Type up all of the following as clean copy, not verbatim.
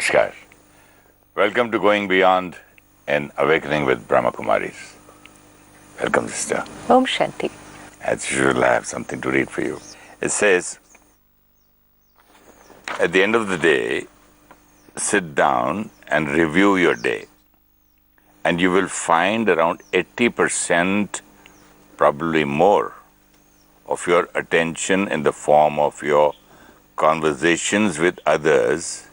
Namaskar. Welcome to Going Beyond and Awakening with Brahmakumaris. Welcome, sister. Om Shanti. As usual, I have something to read for you. It says, at the end of the day, sit down and review your day. And you will find around 80%, probably more, of your attention in the form of your conversations with others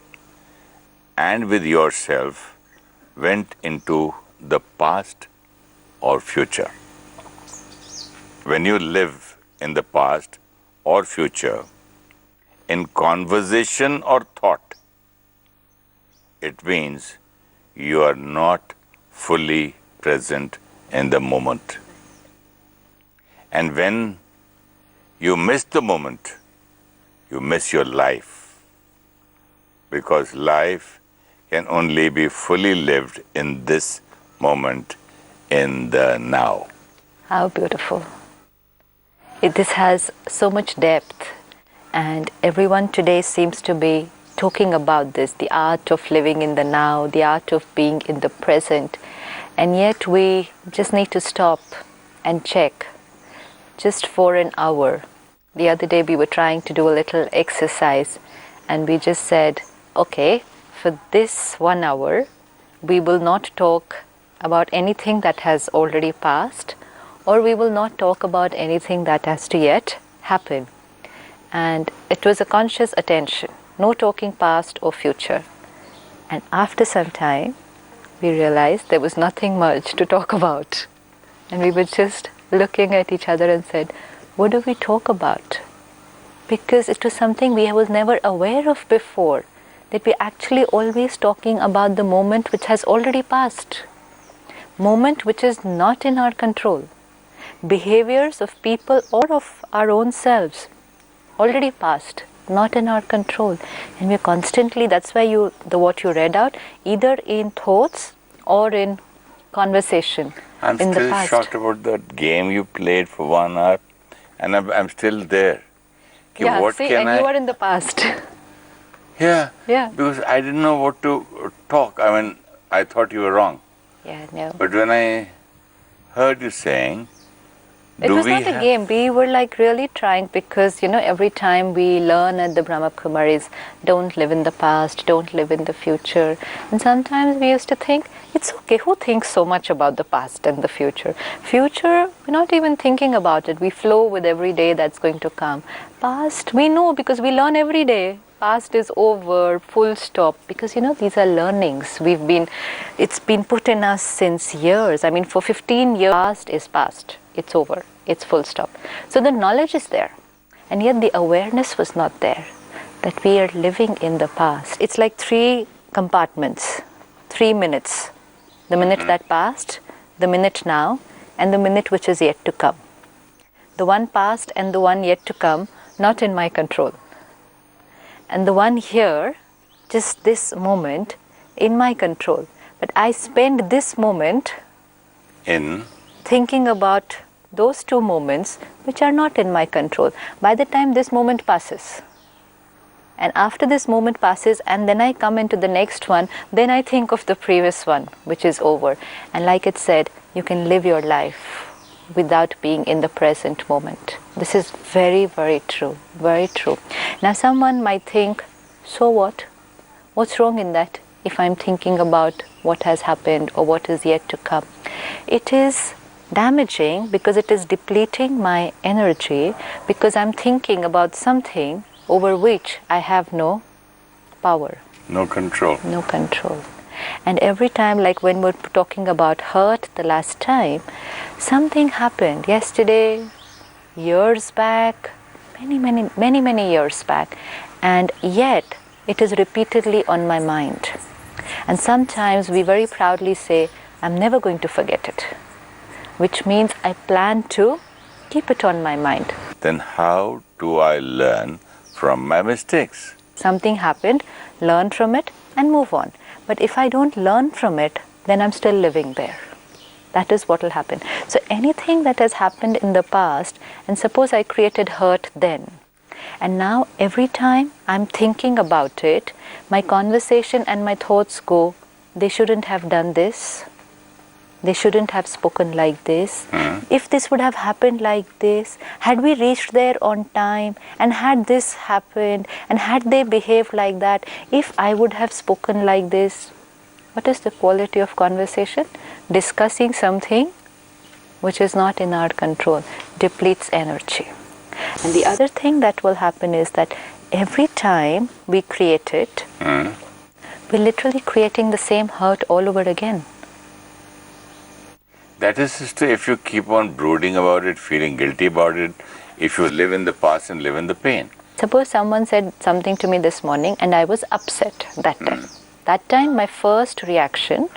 and with yourself went into the past or future. When you live in the past or future, in conversation or thought, it means you are not fully present in the moment. And when you miss the moment, you miss your life. Because life can only be fully lived in this moment, in the now. How beautiful. This has so much depth, and everyone today seems to be talking about this, the art of living in the now, the art of being in the present. And yet we just need to stop and check just for an hour. The other day we were trying to do a little exercise, and we just said, okay, for this 1 hour, we will not talk about anything that has already passed, or we will not talk about anything that has to yet happen. And it was a conscious attention, no talking past or future. And after some time, we realized there was nothing much to talk about. And we were just looking at each other and said, what do we talk about? Because it was something we was never aware of before, that we're actually always talking about the moment which has already passed. Moment which is not in our control. Behaviors of people or of our own selves, already passed, not in our control. And we're constantly, that's why what you read out, either in thoughts or in conversation. I'm in still the past. shocked about that game you played for 1 hour, and I'm still there. Okay, Yeah, what see, can and you are in the past. Yeah, Yeah. because I didn't know what to talk. I mean, I thought you were wrong. Yeah, no. But when I heard you saying, It was not a game. We were like really trying, because every time we learn at the Brahmakumaris, don't live in the past, don't live in the future. And sometimes we used to think, it's okay, who thinks so much about the past and the future? Future, we're not even thinking about it. We flow with every day that's going to come. Past, we know because we learn every day. Past is over, full stop, because these are learnings. It's been put in us since years. I mean, for 15 years, past is past. It's over. It's full stop. So the knowledge is there, and yet the awareness was not there, that we are living in the past. It's like 3 compartments, 3 minutes. The minute that passed, the minute now, and the minute which is yet to come. The one past and the one yet to come, not in my control. And the one here, just this moment, in my control. But I spend this moment in thinking about those 2 moments which are not in my control. By the time this moment passes, and after this moment passes, and then I come into the next one, then I think of the previous one, which is over. And like it said, you can live your life without being in the present moment. This is very, very true, very true. Now someone might think, so what? What's wrong in that if I'm thinking about what has happened or what is yet to come? It is damaging because it is depleting my energy, because I'm thinking about something over which I have no power. no control. No control. And every time, like when we're talking about hurt the last time, something happened yesterday, years back, many years back, and yet it is repeatedly on my mind. And sometimes we very proudly say, I'm never going to forget it, which means I plan to keep it on my mind. Then how do I learn from my mistakes? Something happened, learn from it and move on. But if I don't learn from it, then I'm still living there. That is what will happen. So anything that has happened in the past, and suppose I created hurt then, And now every time I'm thinking about it, my conversation and my thoughts go, they shouldn't have done this. They shouldn't have spoken like this. If this would have happened like this, had we reached there on time, and had this happened, and had they behaved like that, if I would have spoken like this, what is the quality of conversation? Discussing something which is not in our control, depletes energy. And the other thing that will happen is that every time we create it, we're literally creating the same hurt all over again. That is, sister, if you keep on brooding about it, feeling guilty about it, if you live in the past and live in the pain. Suppose someone said something to me this morning and I was upset that time. That time my first reaction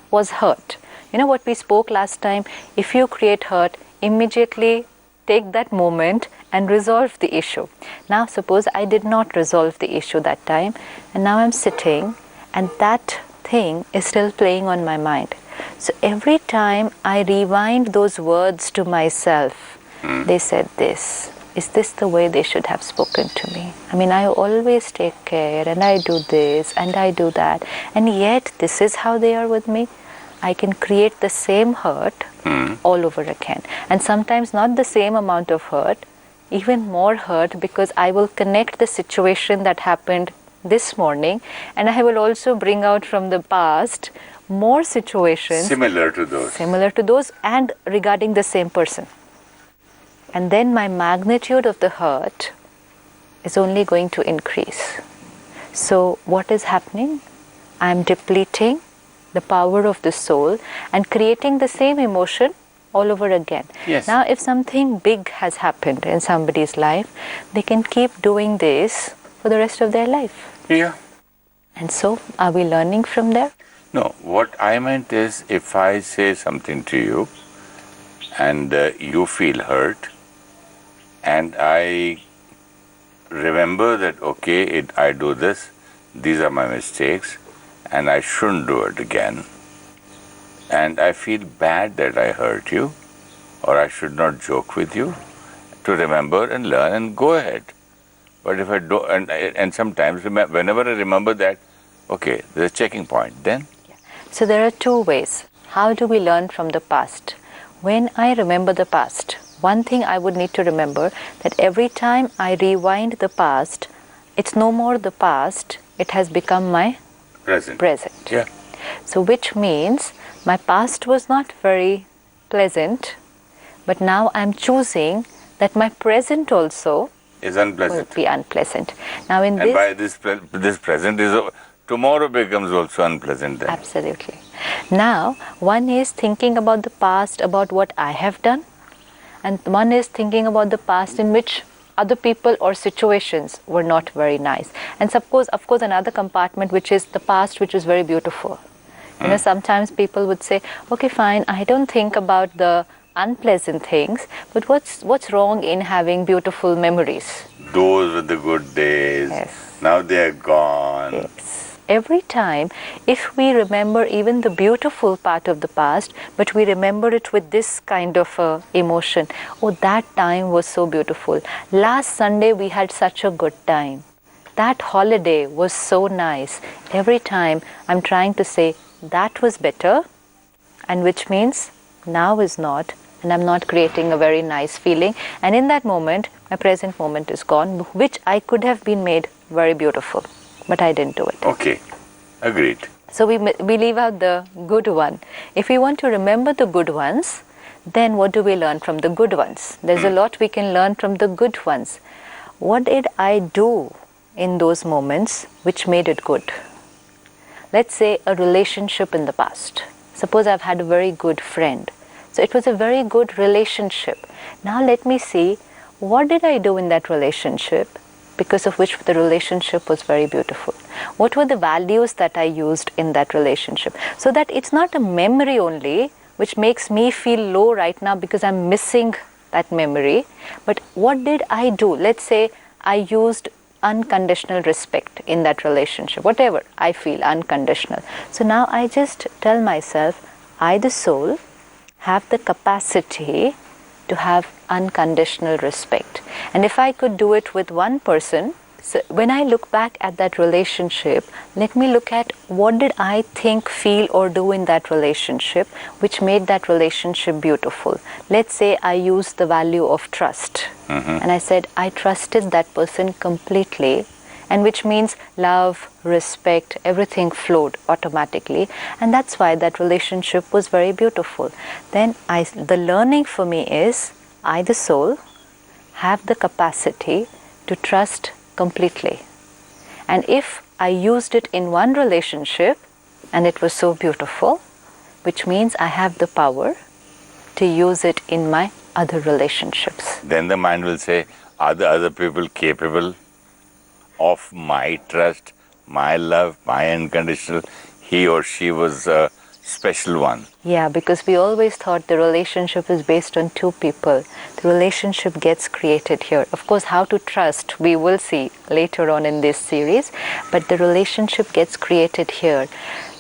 was hurt. You know what we spoke last time? If you create hurt, immediately take that moment and resolve the issue. Now suppose I did not resolve the issue that time, and now I'm sitting and that thing is still playing on my mind. So every time I rewind those words to myself, they said this. Is this the way they should have spoken to me? I mean, I always take care and I do this and I do that, and yet this is how they are with me. I can create the same hurt all over again. And sometimes not the same amount of hurt, even more hurt, because I will connect the situation that happened this morning, and I will also bring out from the past more situations Similar to those. And regarding the same person. And then my magnitude of the hurt is only going to increase. So what is happening? I am depleting the power of the soul and creating the same emotion all over again. Yes. Now if something big has happened in somebody's life, they can keep doing this for the rest of their life. Yeah. And so are we learning from there? No, what I meant is, if I say something to you and you feel hurt, and I remember that, okay, I do this, these are my mistakes, and I shouldn't do it again, and I feel bad that I hurt you, or I should not joke with you, to remember and learn and go ahead. But if I don't, and sometimes whenever I remember that, okay, there's a checking point, then. So there are two ways. How do we learn from the past? When I remember the past, one thing I would need to remember, that every time I rewind the past, it's no more the past, it has become my present. Yeah. So which means my past was not very pleasant, but now I'm choosing that my present also is unpleasant. Will be unpleasant. Now in and by this present is tomorrow becomes also unpleasant then. Absolutely. Now one is thinking about the past, about what I have done, and one is thinking about the past in which other people or situations were not very nice. And of course another compartment which is the past, which is very beautiful. You know, sometimes people would say, okay, fine, I don't think about the unpleasant things, but what's wrong in having beautiful memories? Those were the good days. Yes. Now they are gone. Yes. Every time, if we remember even the beautiful part of the past, but we remember it with this kind of emotion, oh, that time was so beautiful. Last Sunday we had such a good time. That holiday was so nice. Every time I'm trying to say, that was better, and which means now is not, and I'm not creating a very nice feeling. And in that moment, my present moment is gone, which I could have been made very beautiful, but I didn't do it. Okay, agreed. So we leave out the good one. If we want to remember the good ones, then what do we learn from the good ones? There's a lot we can learn from the good ones. What did I do in those moments which made it good? Let's say a relationship in the past. Suppose I've had a very good friend. So it was a very good relationship. Now let me see, what did I do in that relationship because of which the relationship was very beautiful? What were the values that I used in that relationship? So that it's not a memory only which makes me feel low right now because I'm missing that memory. But what did I do? Let's say I used unconditional respect in that relationship, whatever I feel unconditional. So now I just tell myself, I, the soul, have the capacity to have unconditional respect. And if I could do it with one person, so when I look back at that relationship, let me look at what did I think, feel or do in that relationship which made that relationship beautiful. Let's say I used the value of trust. And I said, I trusted that person completely, and which means love, respect, everything flowed automatically, and that's why that relationship was very beautiful. Then the learning for me is, I the soul have the capacity to trust completely. And if I used it in one relationship and it was so beautiful, which means I have the power to use it in my other relationships. Then the mind will say, are the other people capable of my trust, my love, my unconditional? He or she was a special one. Yeah, because we always thought the relationship is based on two people. The relationship gets created here. Of course, how to trust, we will see later on in this series, but the relationship gets created here.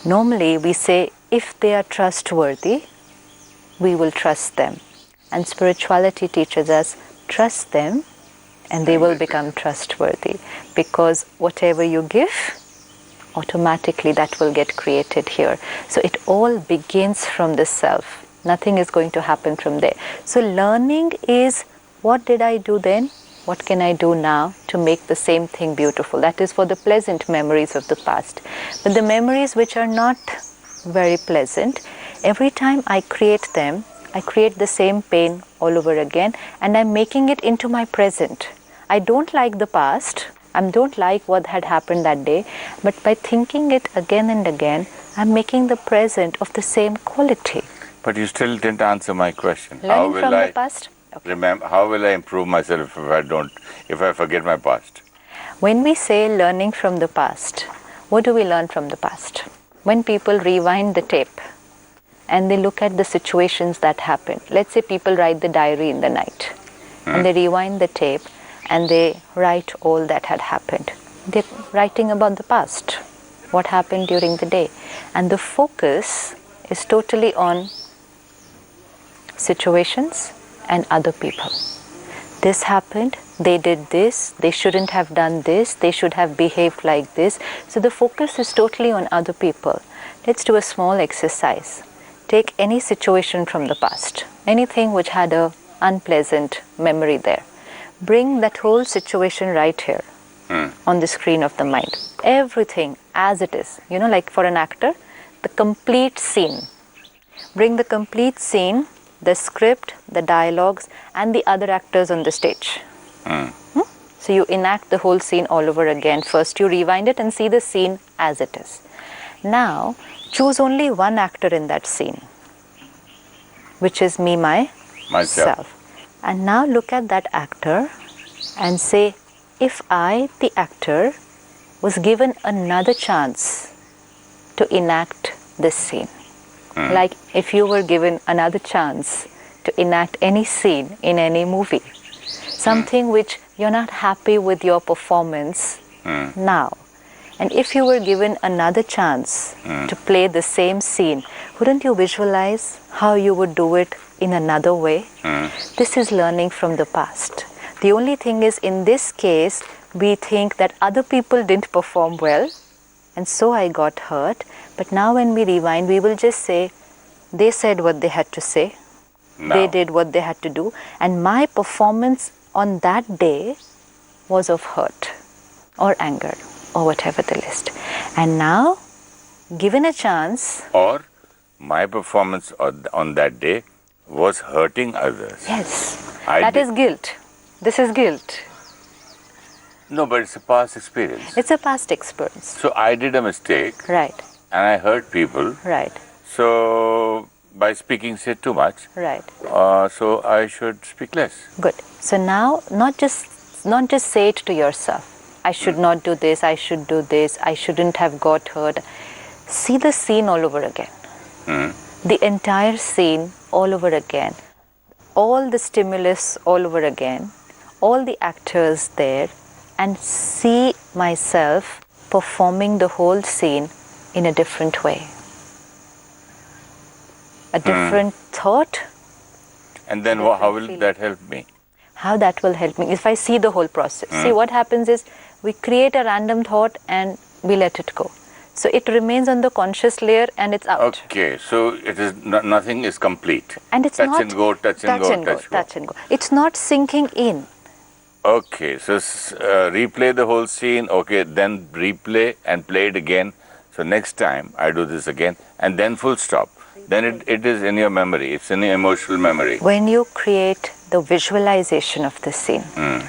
Normally, we say, if they are trustworthy, we will trust them. And spirituality teaches us, trust them and they will become trustworthy, because whatever you give, automatically that will get created here. So it all begins from the self. Nothing is going to happen from there. So learning is, what did I do then? What can I do now to make the same thing beautiful? That is for the pleasant memories of the past. But the memories which are not very pleasant, every time I create them, I create the same pain all over again, and I'm making it into my present. I don't like the past, I don't like what had happened that day, but by thinking it again and again, I'm making the present of the same quality. But you still didn't answer my question. Learning from the past? Okay. Remember, how will I improve myself if I forget my past? When we say learning from the past, what do we learn from the past? When people rewind the tape and they look at the situations that happened. Let's say people write the diary in the night and they rewind the tape and they write all that had happened. They're writing about the past, what happened during the day. And the focus is totally on situations and other people. This happened, they did this, they shouldn't have done this, they should have behaved like this. So the focus is totally on other people. Let's do a small exercise. Take any situation from the past, anything which had an unpleasant memory there. Bring that whole situation right here on the screen of the mind. Everything as it is. You know, like for an actor, the complete scene. Bring the complete scene, the script, the dialogues, and the other actors on the stage. So you enact the whole scene all over again. First you rewind it and see the scene as it is. Now, choose only one actor in that scene, which is me, myself. And now look at that actor and say, if I, the actor, was given another chance to enact this scene, like if you were given another chance to enact any scene in any movie, something which you're not happy with your performance now, and if you were given another chance to play the same scene, wouldn't you visualize how you would do it in another way? This is learning from the past. The only thing is, in this case, we think that other people didn't perform well, and so I got hurt. But now when we rewind, we will just say, they said what they had to say, they did what they had to do, and my performance on that day was of hurt or anger, or whatever the list. And now, given a chance... Or my performance on that day was hurting others. Yes. That is guilt. This is guilt. No, but it's a past experience. It's a past experience. So I did a mistake. Right. And I hurt people. Right. So by speaking, say too much. Right. So I should speak less. Good. So now, not just say it to yourself. I should not do this, I should do this, I shouldn't have got hurt. See the scene all over again. The entire scene all over again. All the stimulus all over again. All the actors there. And see myself performing the whole scene in a different way. A different thought, And then how will that help me? How that will help me if I see the whole process. See, what happens is we create a random thought and we let it go. So it remains on the conscious layer and it's out. Okay, so it is nothing is complete. And it's touch not and go, touch and go, touch and go. It's not sinking in. Okay, so replay the whole scene. Okay, then replay and play it again. So next time I do this again, and then full stop. Then it is in your memory. It's in your emotional memory. When you create the visualization of the scene,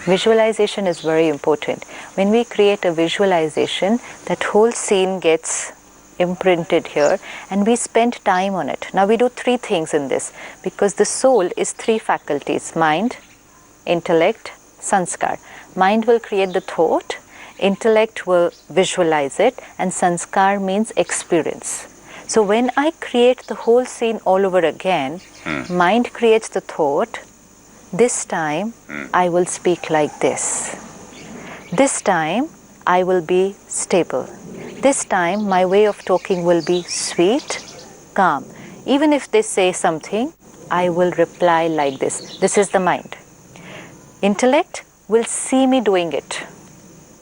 visualization is very important. When we create a visualization, that whole scene gets imprinted here and we spend time on it. Now we do three things in this because the soul is three faculties: mind, intellect, sanskar. Mind will create the thought, intellect will visualize it, and sanskar means experience. So when I create the whole scene all over again, mind creates the thought. This time I will speak like this. This time I will be stable. This time my way of talking will be sweet, calm. Even if they say something, I will reply like this. This is the mind. Intellect will see me doing it,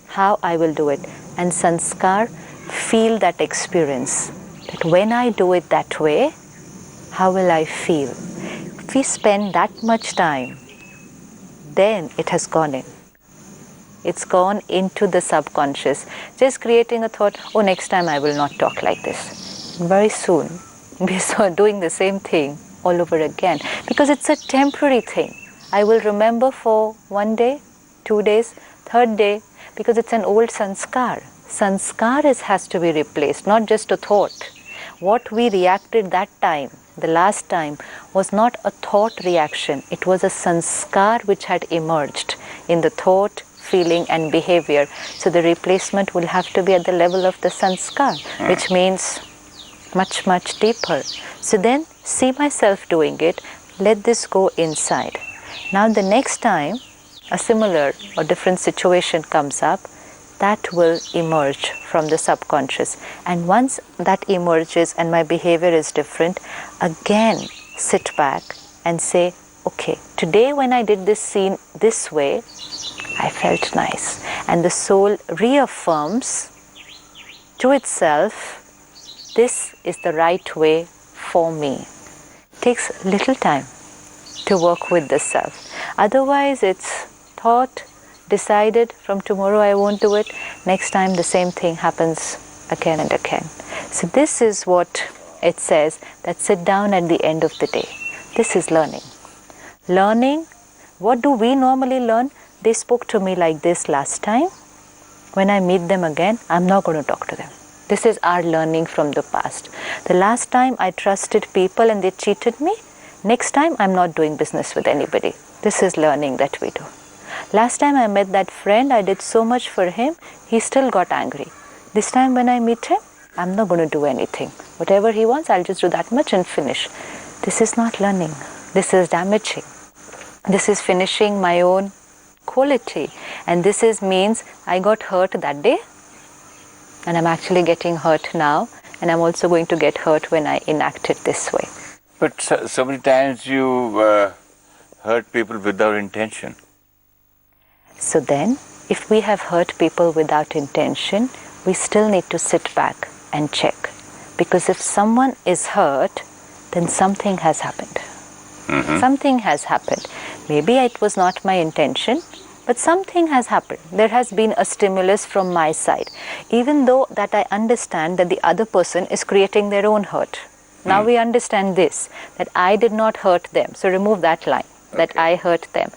how I will do it. And sanskar feel that experience. That when I do it that way, how will I feel? If we spend that much time, then it has gone in. It's gone into the subconscious. Just creating a thought, oh, next time I will not talk like this. Very soon, we're doing the same thing all over again. Because it's a temporary thing. I will remember for 1 day, 2 days, 3rd day, because it's an old sanskar. Sanskar has to be replaced, not just a thought. What we reacted that time, the last time, was not a thought reaction. It was a sanskar which had emerged in the thought, feeling and behavior. So the replacement will have to be at the level of the sanskar, which means much, much deeper. So then see myself doing it, let this go inside. Now the next time a similar or different situation comes up, that will emerge from the subconscious. And once that emerges and my behavior is different, again sit back and say, okay, today when I did this scene this way, I felt nice. And the soul reaffirms to itself, this is the right way for me. It takes little time to work with the self. Otherwise, it's thought, decided, from tomorrow I won't do it. Next time the same thing happens again and again. So this is what it says, that sit down at the end of the day. This is learning. Learning, what do we normally learn? They spoke to me like this last time. When I meet them again, I'm not going to talk to them. This is our learning from the past. The last time I trusted people and they cheated me, next time I'm not doing business with anybody. This is learning that we do. Last time I met that friend, I did so much for him, he still got angry. This time when I meet him, I'm not going to do anything. Whatever he wants, I'll just do that much and finish. This is not learning. This is damaging. This is finishing my own quality. And this means I got hurt that day and I'm actually getting hurt now, and I'm also going to get hurt when I enact it this way. But so many times you hurt people without intention. So then, if we have hurt people without intention, we still need to sit back and check. Because if someone is hurt, then something has happened. Something has happened. Maybe it was not my intention, but something has happened. There has been a stimulus from my side. Even though that I understand that the other person is creating their own hurt. Now we understand this, that I did not hurt them. So remove that line, that I hurt them.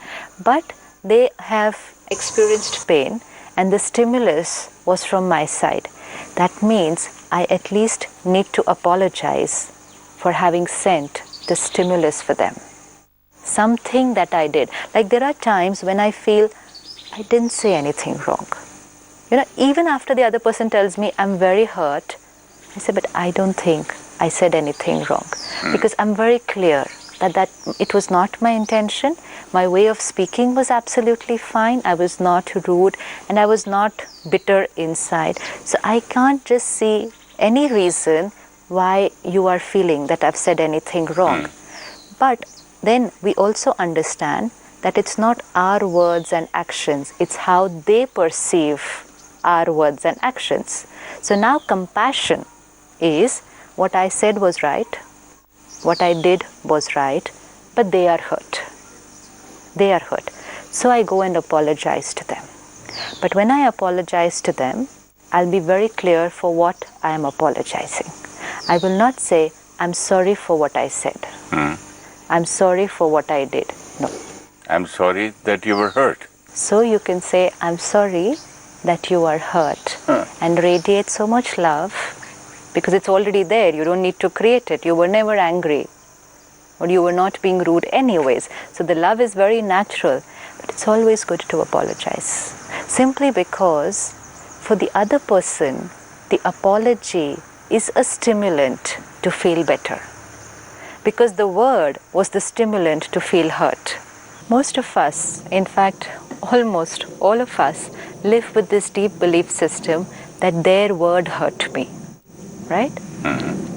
But they have experienced pain and the stimulus was from my side. That means I at least need to apologize for having sent the stimulus for them. Something that I did. Like there are times when I feel I didn't say anything wrong. Even after the other person tells me I'm very hurt, I say, but I don't think I said anything wrong. Because I'm very clear that it was not my intention. My way of speaking was absolutely fine. I was not rude and I was not bitter inside. So I can't just see any reason why you are feeling that I've said anything wrong. But then we also understand that it's not our words and actions, it's how they perceive our words and actions. So now compassion is what I said was right, what I did was right, but they are hurt. They are hurt. So I go and apologize to them. But when I apologize to them, I'll be very clear for what I am apologizing. I will not say, I'm sorry for what I said. I'm sorry for what I did. No. I'm sorry that you were hurt. So you can say, I'm sorry that you are hurt, and radiate so much love, because it's already there. You don't need to create it. You were never angry, or you were not being rude anyways. So the love is very natural, but it's always good to apologize. Simply because for the other person, the apology is a stimulant to feel better. Because the word was the stimulant to feel hurt. Most of us, in fact, almost all of us, live with this deep belief system that their word hurt me, right?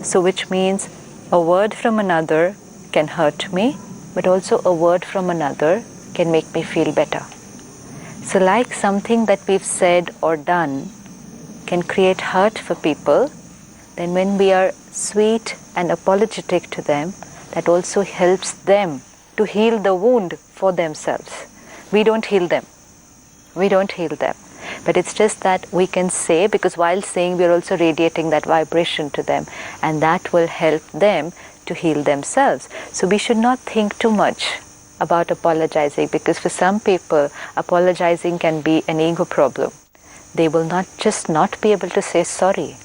So which means a word from another can hurt me, but also a word from another can make me feel better. So like something that we've said or done can create hurt for people, then when we are sweet and apologetic to them, that also helps them to heal the wound for themselves. We don't heal them. We don't heal them. But it's just that we can say, because while saying we are also radiating that vibration to them, and that will help them to heal themselves. So we should not think too much about apologizing, because for some people apologizing can be an ego problem. They will not be able to say sorry,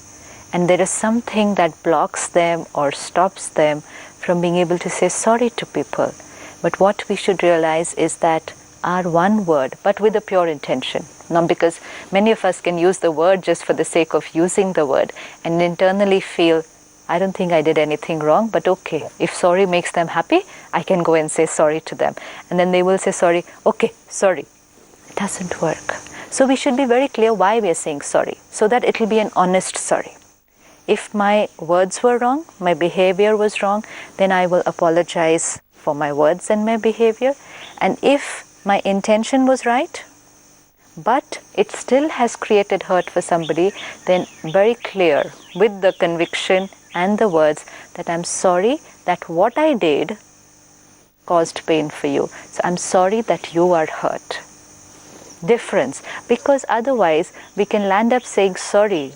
and there is something that blocks them or stops them from being able to say sorry to people. But what we should realize is that our one word, but with a pure intention. Not because many of us can use the word just for the sake of using the word and internally feel, I don't think I did anything wrong, but okay, if sorry makes them happy, I can go and say sorry to them. And then they will say sorry, okay, sorry. It doesn't work. So we should be very clear why we are saying sorry, so that it will be an honest sorry. If my words were wrong, my behavior was wrong, then I will apologize for my words and my behavior. And if my intention was right, but it still has created hurt for somebody, then very clear with the conviction and the words that I'm sorry that what I did caused pain for you. So I'm sorry that you are hurt. Difference, because otherwise we can land up saying sorry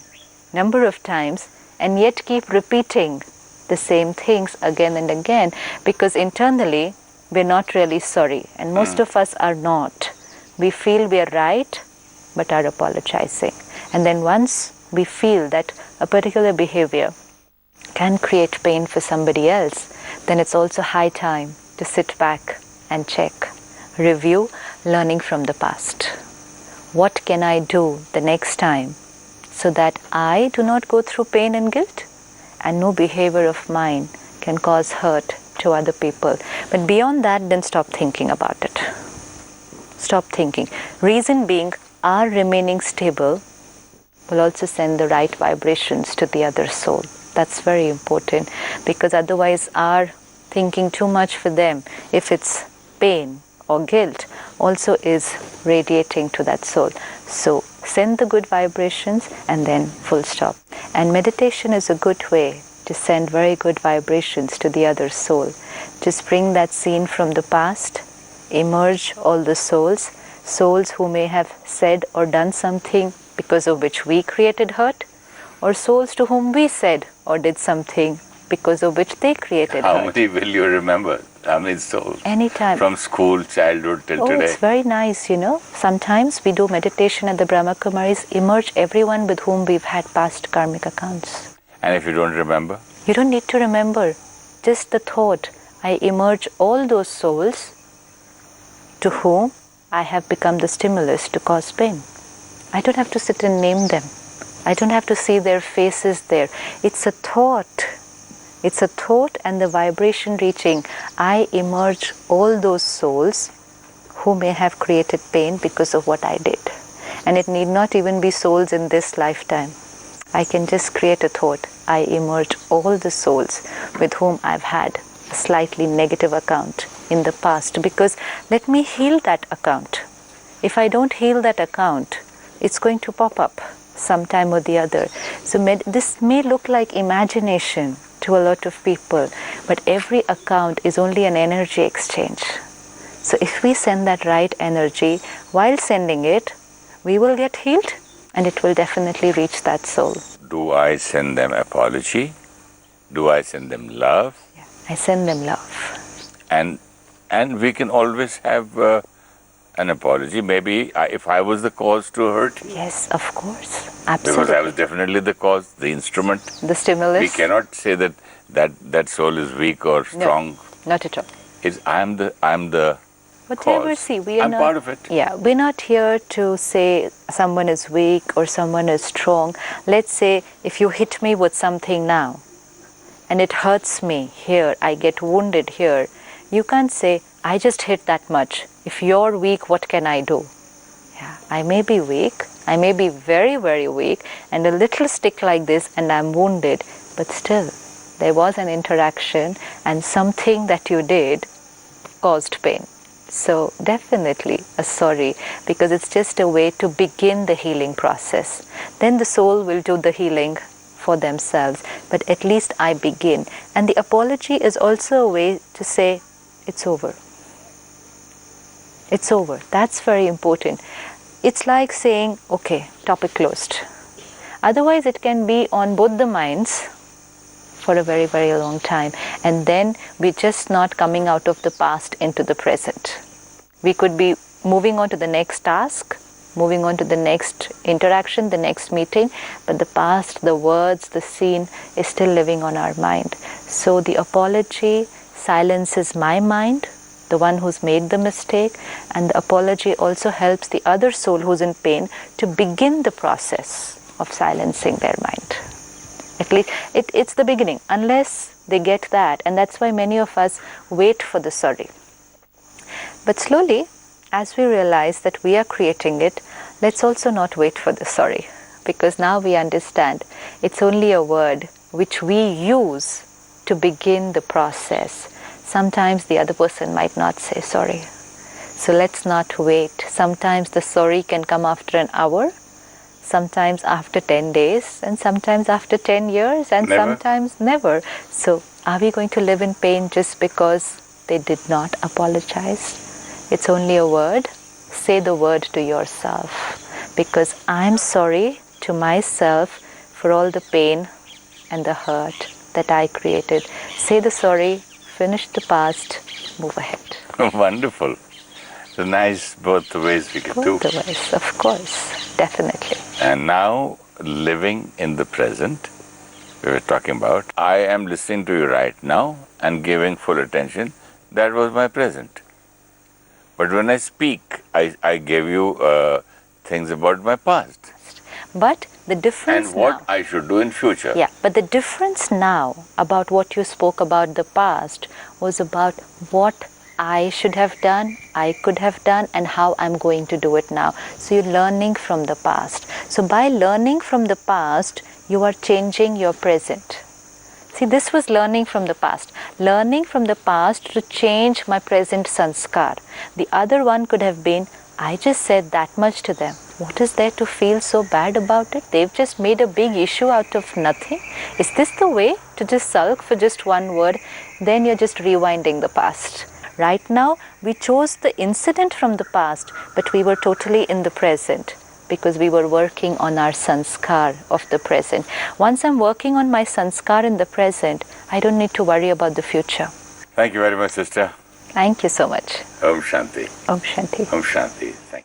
number of times and yet keep repeating the same things again and again, because internally we're not really sorry, and most of us are not. We feel we are right but are apologizing, and then once we feel that a particular behavior can create pain for somebody else, then it's also high time to sit back and check, review, learning from the past. What can I do the next time so that I do not go through pain and guilt, and no behavior of mine can cause hurt to other people. But beyond that, then stop thinking about it. Stop thinking. Reason being, our remaining stable will also send the right vibrations to the other soul. That's very important, because otherwise our thinking too much for them, if it's pain or guilt, also is radiating to that soul. So send the good vibrations and then full stop. And meditation is a good way to send very good vibrations to the other soul. Just bring that scene from the past, emerge all the souls who may have said or done something because of which we created hurt, or souls to whom we said or did something because of which they created hurt. How many will you remember? How many souls? Anytime. From school, childhood till today. It's very nice, Sometimes we do meditation at the Brahmakumaris, emerge everyone with whom we've had past karmic accounts. And if you don't remember? You don't need to remember. Just the thought, I emerge all those souls to whom I have become the stimulus to cause pain. I don't have to sit and name them. I don't have to see their faces there. It's a thought. It's a thought and the vibration reaching. I emerge all those souls who may have created pain because of what I did. And it need not even be souls in this lifetime. I can just create a thought. I emerge all the souls with whom I've had a slightly negative account in the past, because let me heal that account. If I don't heal that account, it's going to pop up sometime or the other. So this may look like imagination to a lot of people, but every account is only an energy exchange. So if we send that right energy, while sending it, we will get healed and it will definitely reach that soul. Do I send them apology? Do I send them love? Yeah, I send them love. And we can always have an apology. Maybe if I was the cause to hurt you. Yes, of course. Absolutely. Because I was definitely the cause, the instrument. The stimulus. We cannot say that soul is weak or strong. No, not at all. I'm the Whatever, cause. see, we are I'm not, part of it. Yeah, we're not here to say someone is weak or someone is strong. Let's say if you hit me with something now and it hurts me here, I get wounded here, you can't say, I just hit that much. If you're weak, what can I do? Yeah, I may be weak, I may be very, very weak, and a little stick like this and I'm wounded, but still, there was an interaction and something that you did caused pain. So definitely a sorry, because it's just a way to begin the healing process. Then the soul will do the healing for themselves, but at least I begin. And the apology is also a way to say, it's over. It's over. That's very important. It's like saying, okay, topic closed. Otherwise it can be on both the minds for a very, very long time, and then we're just not coming out of the past into the present. We could be moving on to the next task, moving on to the next interaction, the next meeting, but the past, the words, the scene is still living on our mind. So the apology silences my mind, the one who's made the mistake, and the apology also helps the other soul who's in pain to begin the process of silencing their mind. At least it's the beginning, unless they get that, and that's why many of us wait for the sorry. But slowly, as we realize that we are creating it, let's also not wait for the sorry, because now we understand it's only a word which we use to begin the process. Sometimes the other person might not say sorry. So let's not wait. Sometimes the sorry can come after an hour, sometimes after 10 days, and sometimes after 10 years, and sometimes never. So are we going to live in pain just because they did not apologize? It's only a word. Say the word to yourself, because I'm sorry to myself for all the pain and the hurt that I created. Say the sorry, finish the past, move ahead. Wonderful. So nice both ways we can do. Both the ways, of course, definitely. And now, living in the present, we were talking about, I am listening to you right now and giving full attention. That was my present. But when I speak, I gave you things about my past. But the difference and what now, I should do in future. Yeah, but the difference now about what you spoke about the past was about what I should have done, I could have done, and how I'm going to do it now. So you're learning from the past. So by learning from the past, you are changing your present. See, this was learning from the past. Learning from the past to change my present sanskar. The other one could have been, I just said that much to them. What is there to feel so bad about it? They've just made a big issue out of nothing. Is this the way to just sulk for just one word? Then you're just rewinding the past. Right now, we chose the incident from the past, but we were totally in the present, because we were working on our sanskar of the present. Once I'm working on my sanskar in the present, I don't need to worry about the future. Thank you very much, sister. Thank you so much. Om Shanti. Om Shanti. Om Shanti. Thank you.